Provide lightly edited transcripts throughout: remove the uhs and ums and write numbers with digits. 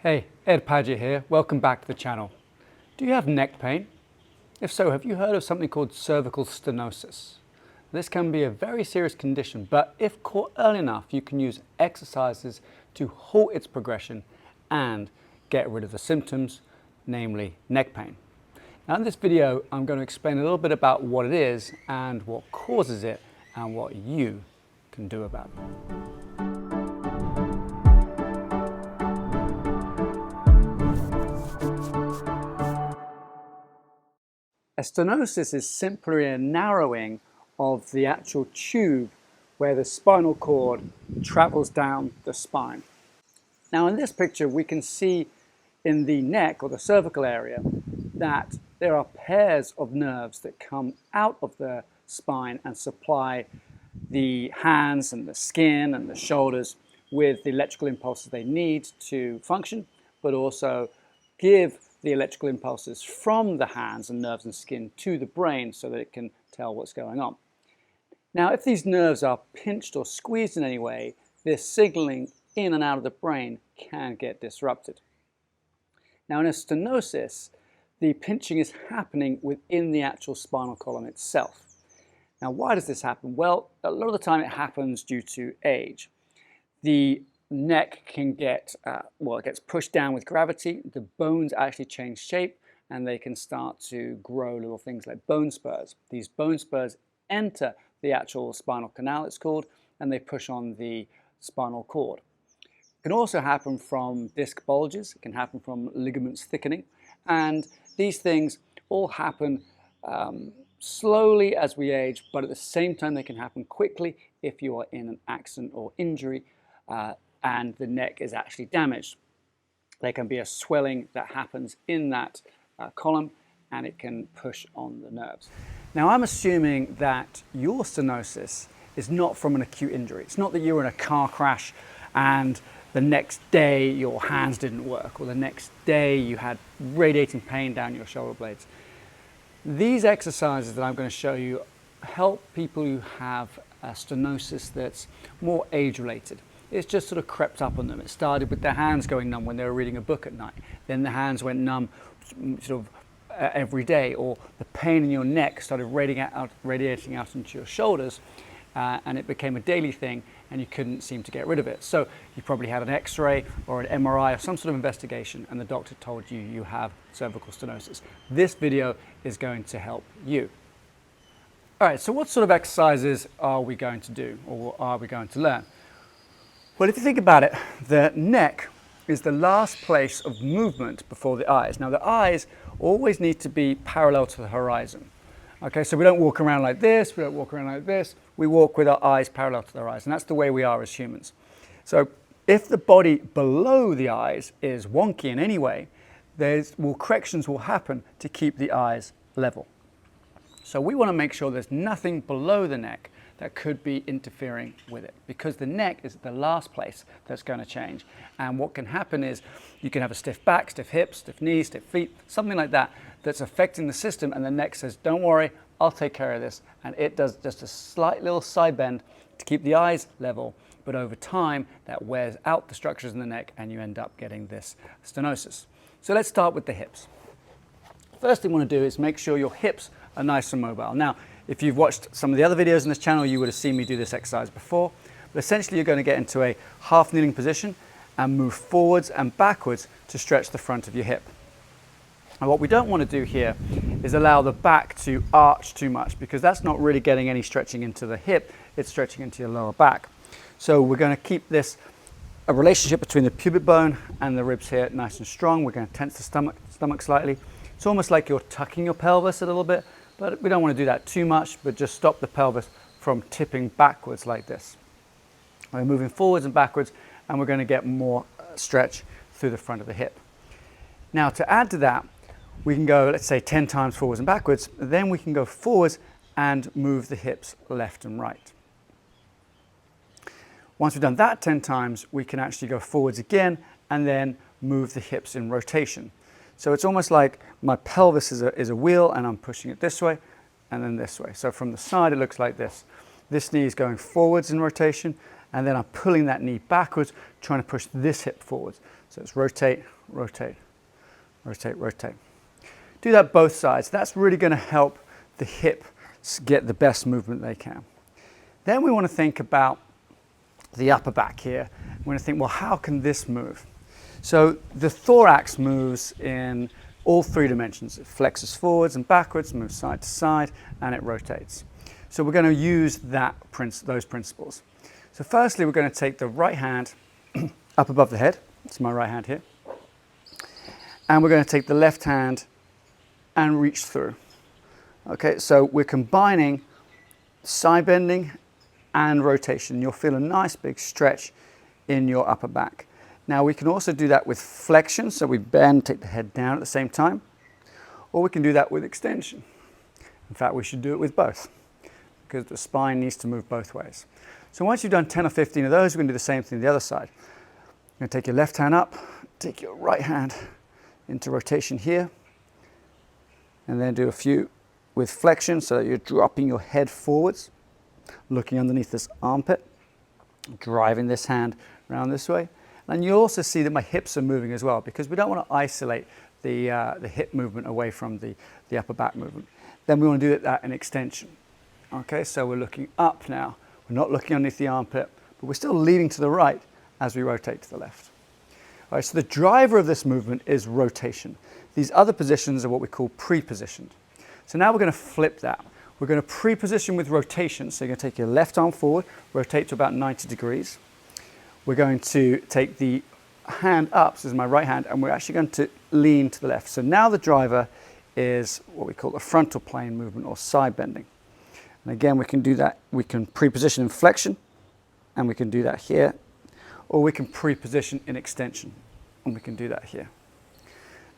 Hey, Ed Paget here. Welcome back to the channel. Do you have neck pain? If so, have you heard of something called cervical stenosis? This can be a very serious condition, but if caught early enough, you can use exercises to halt its progression and get rid of the symptoms, namely neck pain. Now in this video, I'm going to explain a little bit about what it is and what causes it and what you can do about it. A stenosis is simply a narrowing of the actual tube where the spinal cord travels down the spine. Now in this picture we can see in the neck or the cervical area that there are pairs of nerves that come out of the spine and supply the hands and the skin and the shoulders with the electrical impulses they need to function, but also give the electrical impulses from the hands and nerves and skin to the brain so that it can tell what's going on. Now, if these nerves are pinched or squeezed in any way, this signaling in and out of the brain can get disrupted. Now, in a stenosis, the pinching is happening within the actual spinal column itself. Now, why does this happen? Well, a lot of the time it happens due to age. The neck can get, it gets pushed down with gravity. The bones actually change shape and they can start to grow little things like bone spurs. These bone spurs enter the actual spinal canal, it's called, and they push on the spinal cord. It can also happen from disc bulges. It can happen from ligaments thickening. And these things all happen slowly as we age, but at the same time they can happen quickly if you are in an accident or injury and the neck is actually damaged. There can be a swelling that happens in that column and it can push on the nerves. Now I'm assuming that your stenosis is not from an acute injury. It's not that you were in a car crash and the next day your hands didn't work or the next day you had radiating pain down your shoulder blades. These exercises that I'm going to show you help people who have a stenosis that's more age-related. It's just sort of crept up on them. It started with their hands going numb when they were reading a book at night. Then the hands went numb sort of every day, or the pain in your neck started radiating out into your shoulders, and it became a daily thing and you couldn't seem to get rid of it. So you probably had an X-ray or an MRI or some sort of investigation and the doctor told you you have cervical stenosis. This video is going to help you. All right, so what sort of exercises are we going to do or are we going to learn? Well, if you think about it, the neck is the last place of movement before the eyes. Now, the eyes always need to be parallel to the horizon. Okay, so we don't walk around like this, we don't walk around like this, we walk with our eyes parallel to the horizon. That's the way we are as humans. So if the body below the eyes is wonky in any way, corrections will happen to keep the eyes level. So we want to make sure there's nothing below the neck that could be interfering with it, because the neck is the last place that's going to change. And what can happen is you can have a stiff back, stiff hips, stiff knees, stiff feet, something like that that's affecting the system, and the neck says, don't worry, I'll take care of this. And it does just a slight little side bend to keep the eyes level, but over time that wears out the structures in the neck and you end up getting this stenosis. So let's start with the hips. First thing you want to do is make sure your hips are nice and mobile. Now, if you've watched some of the other videos on this channel, you would have seen me do this exercise before. But essentially, you're going to get into a half kneeling position and move forwards and backwards to stretch the front of your hip. And what we don't want to do here is allow the back to arch too much, because that's not really getting any stretching into the hip, it's stretching into your lower back. So we're going to keep this a relationship between the pubic bone and the ribs here nice and strong. We're going to tense the stomach slightly. It's almost like you're tucking your pelvis a little bit, but we don't want to do that too much, but just stop the pelvis from tipping backwards like this. We're moving forwards and backwards, and we're going to get more stretch through the front of the hip. Now, to add to that, we can go, let's say, 10 times forwards and backwards. Then we can go forwards and move the hips left and right. Once we've done that 10 times, we can actually go forwards again and then move the hips in rotation. So it's almost like my pelvis is a wheel and I'm pushing it this way and then this way. So from the side it looks like this. This knee is going forwards in rotation and then I'm pulling that knee backwards, trying to push this hip forwards. So it's rotate, rotate, rotate, rotate. Do that both sides. That's really going to help the hip get the best movement they can. Then we want to think about the upper back here. We want to think, well, how can this move? So the thorax moves in all three dimensions. It flexes forwards and backwards, moves side to side, and it rotates. So we're going to use those principles. So firstly, we're going to take the right hand up above the head. It's my right hand here. And we're going to take the left hand and reach through. Okay, so we're combining side bending and rotation. You'll feel a nice big stretch in your upper back. Now we can also do that with flexion, so we bend, take the head down at the same time, or we can do that with extension. In fact, we should do it with both, because the spine needs to move both ways. So once you've done 10 or 15 of those, we're going to do the same thing the other side. You're going to take your left hand up, take your right hand into rotation here, and then do a few with flexion so that you're dropping your head forwards, looking underneath this armpit, driving this hand around this way. And you'll also see that my hips are moving as well, because we don't want to isolate the hip movement away from the upper back movement. Then we want to do that in extension. Okay, so we're looking up now. We're not looking underneath the armpit, but we're still leaning to the right as we rotate to the left. All right, so the driver of this movement is rotation. These other positions are what we call pre-positioned. So now we're going to flip that. We're going to pre-position with rotation. So you're going to take your left arm forward, rotate to about 90 degrees. We're going to take the hand up, so this is my right hand, and we're actually going to lean to the left. So now the driver is what we call the frontal plane movement, or side bending. And again, we can do that. We can pre-position in flexion, and we can do that here. Or we can pre-position in extension, and we can do that here.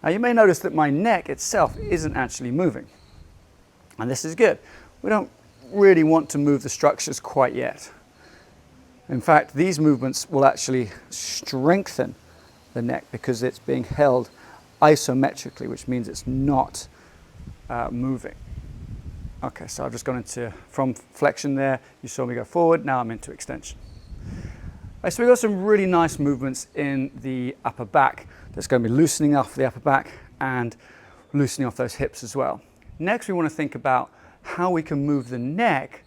Now you may notice that my neck itself isn't actually moving. And this is good. We don't really want to move the structures quite yet. In fact, these movements will actually strengthen the neck because it's being held isometrically, which means it's not moving. Okay, so I've just gone from flexion there. You saw me go forward. Now I'm into extension. Right, so we've got some really nice movements in the upper back. That's going to be loosening off the upper back and loosening off those hips as well. Next, we want to think about how we can move the neck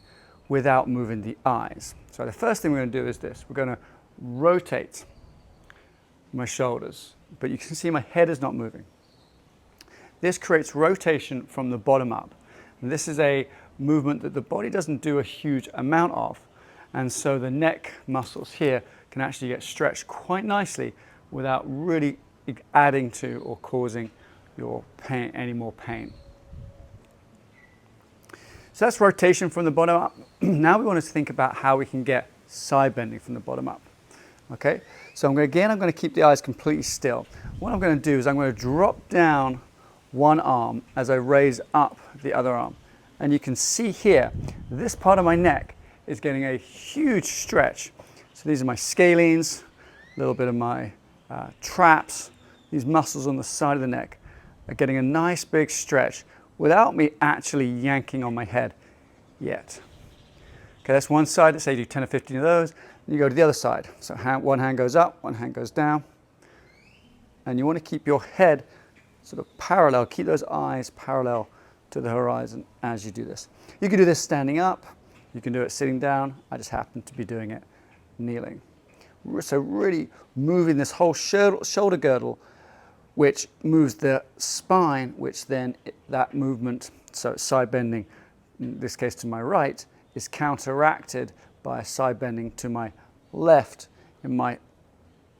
without moving the eyes. So the first thing we're going to do is this. We're going to rotate my shoulders, but you can see my head is not moving. This creates rotation from the bottom up. And this is a movement that the body doesn't do a huge amount of. And so the neck muscles here can actually get stretched quite nicely without really adding to or causing your pain, any more pain. So that's rotation from the bottom up. Now we want to think about how we can get side bending from the bottom up. Okay, so I'm going to keep the eyes completely still. What I'm going to do is I'm going to drop down one arm as I raise up the other arm. And you can see here, this part of my neck is getting a huge stretch. So these are my scalenes, a little bit of my traps. These muscles on the side of the neck are getting a nice big stretch without me actually yanking on my head yet. Okay, that's one side. Let's say you do 10 or 15 of those. And you go to the other side. So one hand goes up, one hand goes down. And you want to keep your head sort of parallel, keep those eyes parallel to the horizon as you do this. You can do this standing up. You can do it sitting down. I just happen to be doing it kneeling. So really moving this whole shoulder girdle, which moves the spine, which then that movement, so side bending, in this case to my right, is counteracted by a side bending to my left in my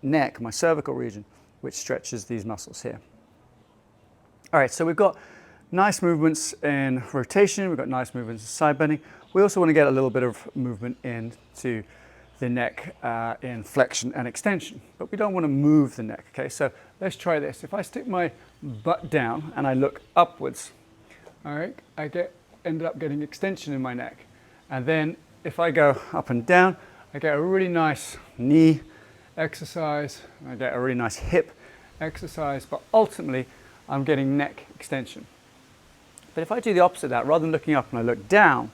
neck, my cervical region, which stretches these muscles here. All right, so we've got nice movements in rotation, we've got nice movements in side bending. We also want to get a little bit of movement into the neck in flexion and extension, but we don't want to move the neck, okay? So let's try this. If I stick my butt down and I look upwards, all right, I ended up getting extension in my neck. And then if I go up and down, I get a really nice knee exercise, I get a really nice hip exercise, but ultimately I'm getting neck extension. But if I do the opposite of that, rather than looking up and I look down,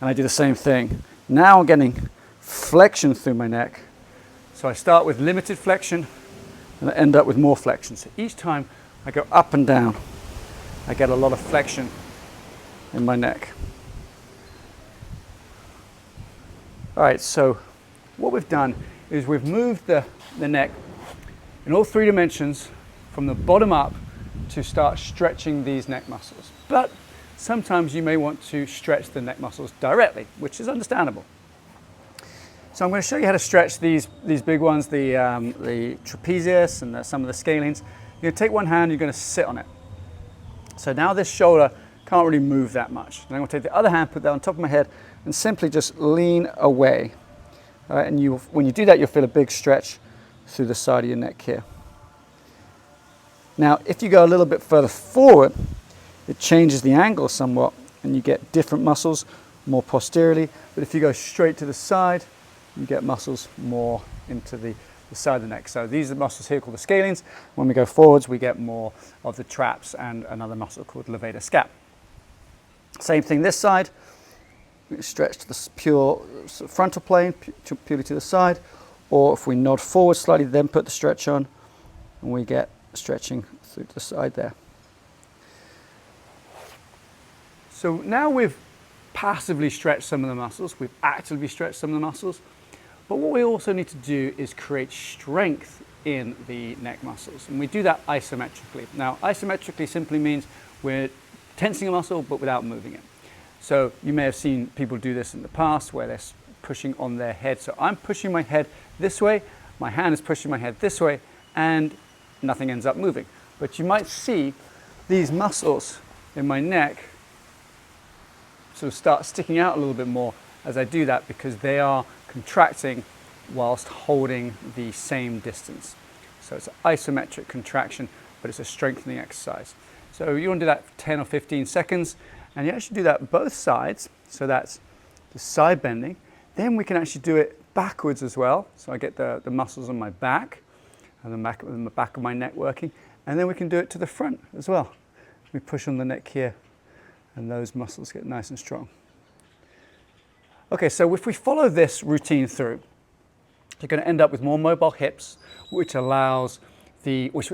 and I do the same thing, now I'm getting flexion through my neck. So I start with limited flexion, and I end up with more flexion. So each time I go up and down, I get a lot of flexion in my neck. All right, so what we've done is we've moved the neck in all 3 dimensions from the bottom up to start stretching these neck muscles. But sometimes you may want to stretch the neck muscles directly, which is understandable. So I'm going to show you how to stretch these big ones, the trapezius and some of the scalenes. You're going to take one hand, you're going to sit on it. So now this shoulder can't really move that much. And I'm going to take the other hand, put that on top of my head, and simply just lean away. All right, and when you do that, you'll feel a big stretch through the side of your neck here. Now, if you go a little bit further forward, it changes the angle somewhat, and you get different muscles more posteriorly. But if you go straight to the side, you get muscles more into the side of the neck. So these are the muscles here called the scalenes. When we go forwards, we get more of the traps and another muscle called levator scap. Same thing this side. We stretch to the pure frontal plane, purely to the side. Or if we nod forward slightly, then put the stretch on, and we get stretching through to the side there. So now we've passively stretched some of the muscles, we've actively stretched some of the muscles, but what we also need to do is create strength in the neck muscles, and we do that isometrically. Now, isometrically simply means we're tensing a muscle but without moving it. So you may have seen people do this in the past where they're pushing on their head. So I'm pushing my head this way, my hand is pushing my head this way, and nothing ends up moving. But you might see these muscles in my neck sort of start sticking out a little bit more as I do that, because they are contracting whilst holding the same distance. So it's an isometric contraction, but it's a strengthening exercise. So you want to do that for 10 or 15 seconds, and you actually do that both sides. So that's the side bending. Then we can actually do it backwards as well. So I get the muscles on my back and the back of my neck working. And then we can do it to the front as well. We push on the neck here, and those muscles get nice and strong. Okay, so if we follow this routine through, you're going to end up with more mobile hips, which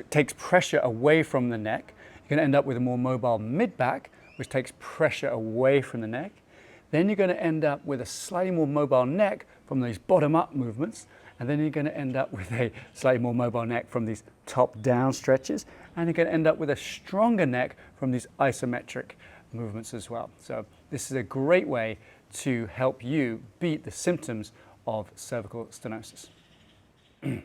takes pressure away from the neck. You're going to end up with a more mobile mid-back, which takes pressure away from the neck. Then you're going to end up with a slightly more mobile neck from these bottom-up movements. And then you're going to end up with a slightly more mobile neck from these top-down stretches. And you're going to end up with a stronger neck from these isometric movements as well. So this is a great way to help you beat the symptoms of cervical stenosis. I'm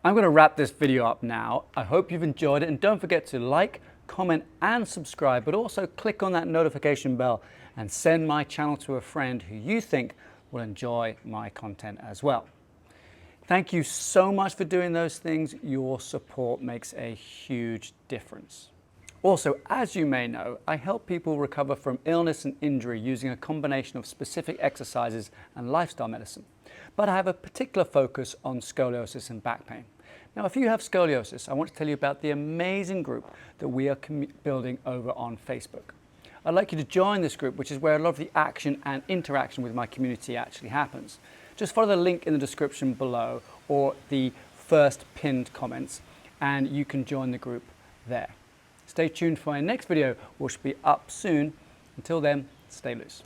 going to wrap this video up now. I hope you've enjoyed it, and don't forget to like, comment and subscribe, but also click on that notification bell and send my channel to a friend who you think will enjoy my content as well. Thank you so much for doing those things. Your support makes a huge difference. Also, as you may know, I help people recover from illness and injury using a combination of specific exercises and lifestyle medicine. But I have a particular focus on scoliosis and back pain. Now, if you have scoliosis, I want to tell you about the amazing group that we are building over on Facebook. I'd like you to join this group, which is where a lot of the action and interaction with my community actually happens. Just follow the link in the description below or the first pinned comments, and you can join the group there. Stay tuned for my next video, which will be up soon. Until then, stay loose.